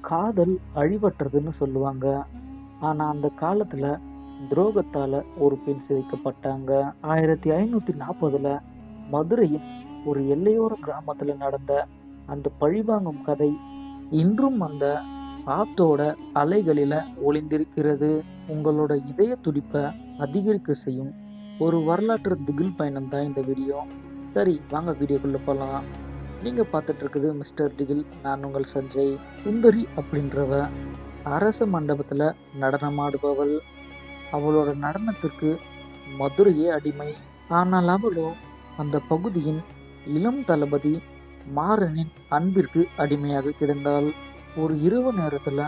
காதல் அழிவற்றதுன்னு சொல்லுவாங்க. ஆனா அந்த காலத்துல துரோகத்தால ஒரு பெண் சிதைக்கப்பட்டாங்க. 1540ல மதுரையின் ஒரு எல்லையோர கிராமத்துல நடந்த அந்த பழிவாங்கும் கதை இன்றும் அந்த ஆத்தோட அலைகளில ஒளிந்திருக்கிறது. உங்களோட இதய துடிப்ப அதிகரிக்க செய்யும் ஒரு வரலாற்று திகில் பயணம் தான் இந்த வீடியோ. சரி, வாங்க வீடியோக்குள்ள போலாம். நீங்க பார்த்துட்டு இருக்குது மிஸ்டர் டிகில். நான் உங்கள் சஞ்சய். சுந்தரி அப்படின்றவ அரச மண்டபத்துல நடனமாடுபவள். அவளோட நடனத்திற்கு மதுரையே அடிமை. ஆனால் அவளோ அந்த பகுதியின் இளம் தளபதி மாறனின் அன்பிற்கு அடிமையாக கிடந்தாள். ஒரு இரவு நேரத்துல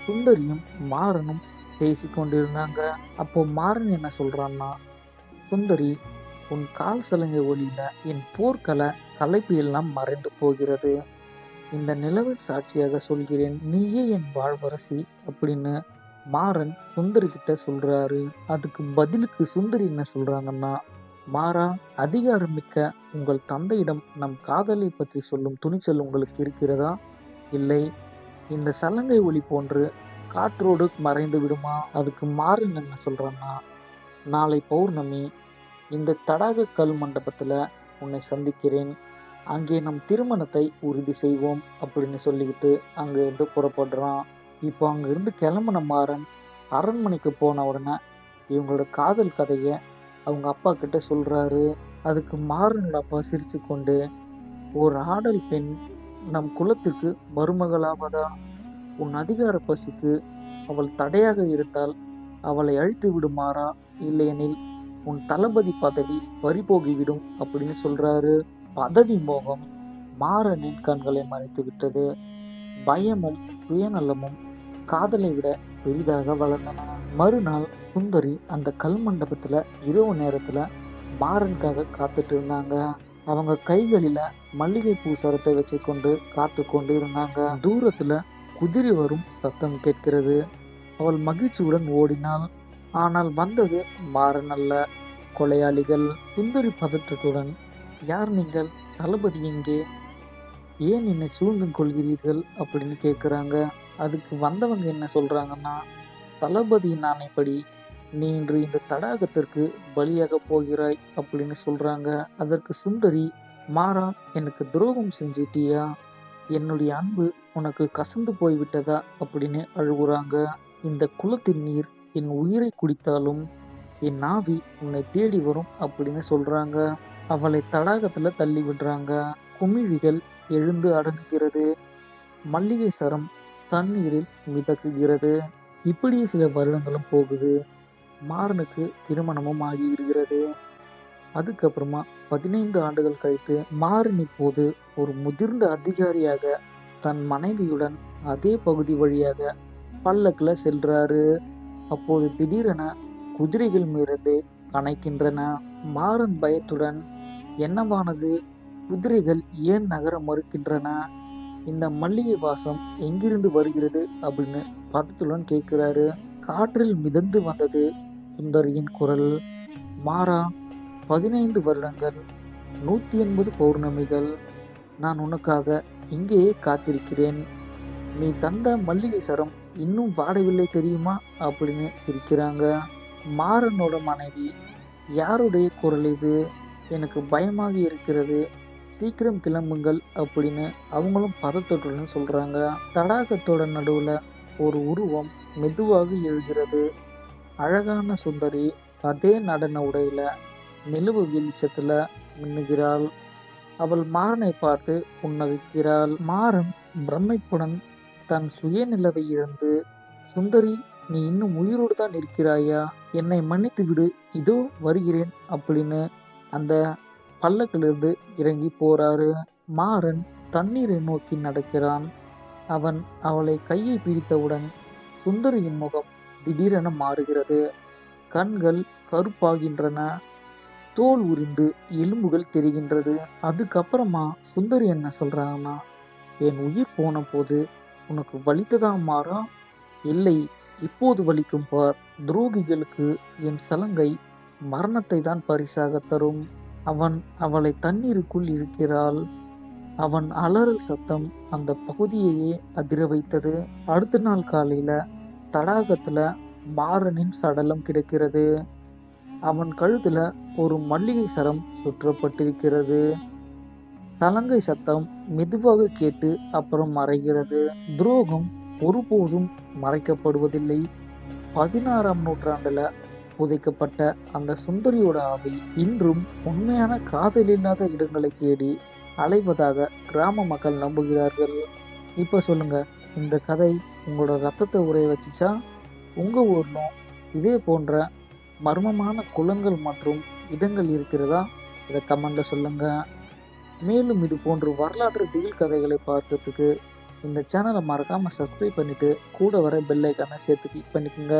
சுந்தரியும் மாறனும் பேசிக் கொண்டிருந்தாங்க. அப்போ மாறன் என்ன சொல்றான்னா, சுந்தரி, உன் கால் சலங்கை ஒலியில என் போர்க்கள களைப்பு எல்லாம் மறைந்து போகிறது. இந்த நிலவின் சாட்சியாக சொல்கிறேன், நீயே என் வாழ்வரசி அப்படின்னு மாறன் சுந்தரி கிட்ட சொல்றாரு. அதுக்கு பதிலுக்கு சுந்தரி என்ன சொல்றாங்கன்னா, மாறா, அதிகாரமிக்க உங்கள் தந்தையிடம் நம் காதலை பற்றி சொல்லும் துணிச்சல் உங்களுக்கு இருக்கிறதா? இல்லை, இந்த சலங்கை ஒலி போன்று காற்றோடு மறைந்து விடுமா? அதுக்கு மாறன் என்ன சொல்றான்னா, நாளை பௌர்ணமி இந்த தடாக கல் மண்டபத்துல உன்னை சந்திக்கிறேன். அங்கே நம் திருமணத்தை உறுதி செய்வோம் அப்படின்னு சொல்லிக்கிட்டு அங்க இருந்து புறப்படுறான். இப்போ அங்க இருந்து கிளம்புன மாறன் அரண்மனைக்கு போன உடனே இவங்களோட காதல் கதைய அவங்க அப்பா கிட்ட சொல்றாரு. அதுக்கு மாறனோட அப்பா சிரிச்சு கொண்டு, ஒரு ஆடல் பெண் நம் குலத்திற்கு மருமகளாவதா? உன் அதிகார பசிக்கு அவள் தடையாக இருந்தால் அவளை அழித்து விடுமாறா, இல்லையெனில் உன் தளபதி பதவி பறிபோகிவிடும் அப்படின்னு சொல்றாரு. பதவி மோகம் மாறனின் கண்களை மறைத்து விட்டது. பயமும் சுயநலமும் காதலை விட பெரிதாக வளர்ந்தன. மறுநாள் சுந்தரி அந்த கல் மண்டபத்துல இரவு நேரத்துல மாறனுக்காக காத்துட்டு இருந்தாங்க. அவங்க கைகளில மல்லிகை பூ சரத்தை வச்சு கொண்டு காத்து கொண்டு இருந்தாங்க. தூரத்துல குதிரை வரும் சத்தம் கேட்கிறது. அவள் மகிழ்ச்சியுடன் ஓடினாள். ஆனால் வந்தது மாறன் அல்ல, கொலையாளிகள். சுந்தரி பதற்றத்துடன், யார் நீங்கள்? தளபதி எங்கே? ஏன் என்னை சூழ்ந்து கொள்கிறீர்கள் அப்படின்னு கேட்குறாங்க. அதுக்கு வந்தவங்க என்ன சொல்றாங்கன்னா, தளபதியின் ஆணைப்படி நீ இன்று இந்த தடாகத்திற்கு பலியாக போகிறாய் அப்படின்னு சொல்றாங்க. அதற்கு சுந்தரி, மாறா, எனக்கு துரோகம் செஞ்சிட்டியா? என்னுடைய அன்பு உனக்கு கசந்து போய்விட்டதா அப்படின்னு அழுகுறாங்க. இந்த குளத்தின் நீர் என் உயிரை குடித்தாலும் என் ஆவி உன்னை தேடி வரும் அப்படின்னு சொல்றாங்க. அவளை தடாகத்துல தள்ளி விடுறாங்க. குமிழிகள் எழுந்து அடங்குகிறது. மல்லிகை சரம் தண்ணீரில் மிதக்குகிறது. இப்படியே சில வருடங்களும் போகுது. மாறனுக்கு திருமணமும் ஆகிவிடுகிறது. அதுக்கப்புறமா 15 ஆண்டுகள் கழித்து மாறன் இப்போது ஒரு முதிர்ந்த அதிகாரியாக தன் மனைவியுடன் அதே பகுதி வழியாக பல்லக்குல செல்றாரு. அப்போது திடீரென குதிரைகள் மீது கனைக்கின்றன. மாறன் பயத்துடன், என்னவானது? குதிரைகள் ஏன் நகர மறுக்கின்றன? இந்த மல்லிகை வாசம் எங்கிருந்து வருகிறது அப்படின்னு பதத்துடன் கேட்கிறாரு. காற்றில் மிதந்து வந்தது சுந்தரியின் குரல். மாறா, 15 வருடங்கள், 180 பௌர்ணமிகள், நான் உனக்காக இங்கேயே காத்திருக்கிறேன். நீ தந்த மல்லிகை சரம் இன்னும் வாடவில்லை தெரியுமா அப்படின்னு சிரிக்கிறாங்க. மாறனோட மனைவி, யாருடைய குரல் இது? எனக்கு பயமாக இருக்கிறது, சீக்கிரம் கிளம்புங்கள் அப்படின்னு அவங்களும் பதட்டத்துடன் சொல்றாங்க. தடாகத்தோட நடுவுல ஒரு உருவம் மெதுவாக எழுகிறது. அழகான சுந்தரி அதே நடன உடையில நிலவு வெளிச்சத்துல மின்னுகிறாள். அவள் மாறனை பார்த்து புன்னகைக்கிறாள். மாறன் பிரமிப்புடன் தன் சுயநிலவை இழந்து, சுந்தரி, நீ இன்னும் உயிரோடு தான் இருக்கிறாயா? என்னை மன்னித்து விடு, இதோ வருகிறேன் அப்படின்னு அந்த பல்லக்கிலிருந்து இறங்கி போறாரு. மாறன் தண்ணீரை நோக்கி நடக்கிறான். அவன் அவளை கையை பிடித்தவுடன் சுந்தரியின் முகம் திடீரென மாறுகிறது. கண்கள் கருப்பாகின்றன. தோல் உரிந்து எலும்புகள் தெரிகின்றது. அதுக்கப்புறமா சுந்தரி என்ன சொல்றாங்கன்னா, என் உயிர் போன போது உனக்கு வலித்ததா மாறா? இல்லை, இப்போது வலிக்கும் பார். துரோகிகளுக்கு என் சலங்கை மரணத்தை தான் பரிசாக தரும். அவன் அவளை தண்ணீருக்குள் இருக்கிறாள். அவன் அலறல் சத்தம் அந்த பகுதியையே அதிர வைத்தது. அடுத்த நாள் காலையில தடாகத்துல மாறனின் சடலம் கிடக்கிறது. அவன் கழுத்துல ஒரு மல்லிகை சரம் சுற்றப்பட்டிருக்கிறது. சலங்கை சத்தம் மெதுவாக கேட்டு அப்புறம் மறைகிறது. துரோகம் ஒருபோதும் மறைக்கப்படுவதில்லை. 16ஆம் நூற்றாண்டுல புதைக்கப்பட்ட அந்த சுந்தரியோட ஆவி இன்றும் உண்மையான காதல் இல்லாத இடங்களை தேடி அலைவதாக கிராம மக்கள் நம்புகிறார்கள். இப்ப சொல்லுங்க, இந்த கதை உங்களோட ரத்தத்தை உறைய வச்சுச்சா? உங்க ஊர்லும் இதே போன்ற மர்மமான குளங்கள் மற்றும் இடங்கள் இருக்கிறதா? இதை கமெண்ட்ல சொல்லுங்க. மேலும் இது போன்ற வரலாற்று திகில் கதைகளை பார்க்கறதுக்கு இந்த சேனலை மறக்காம சப்ஸ்கிரைப் பண்ணிட்டு கூட வர பெல் ஐக்கானை சேர்த்து கிளிக் பண்ணிக்கோங்க.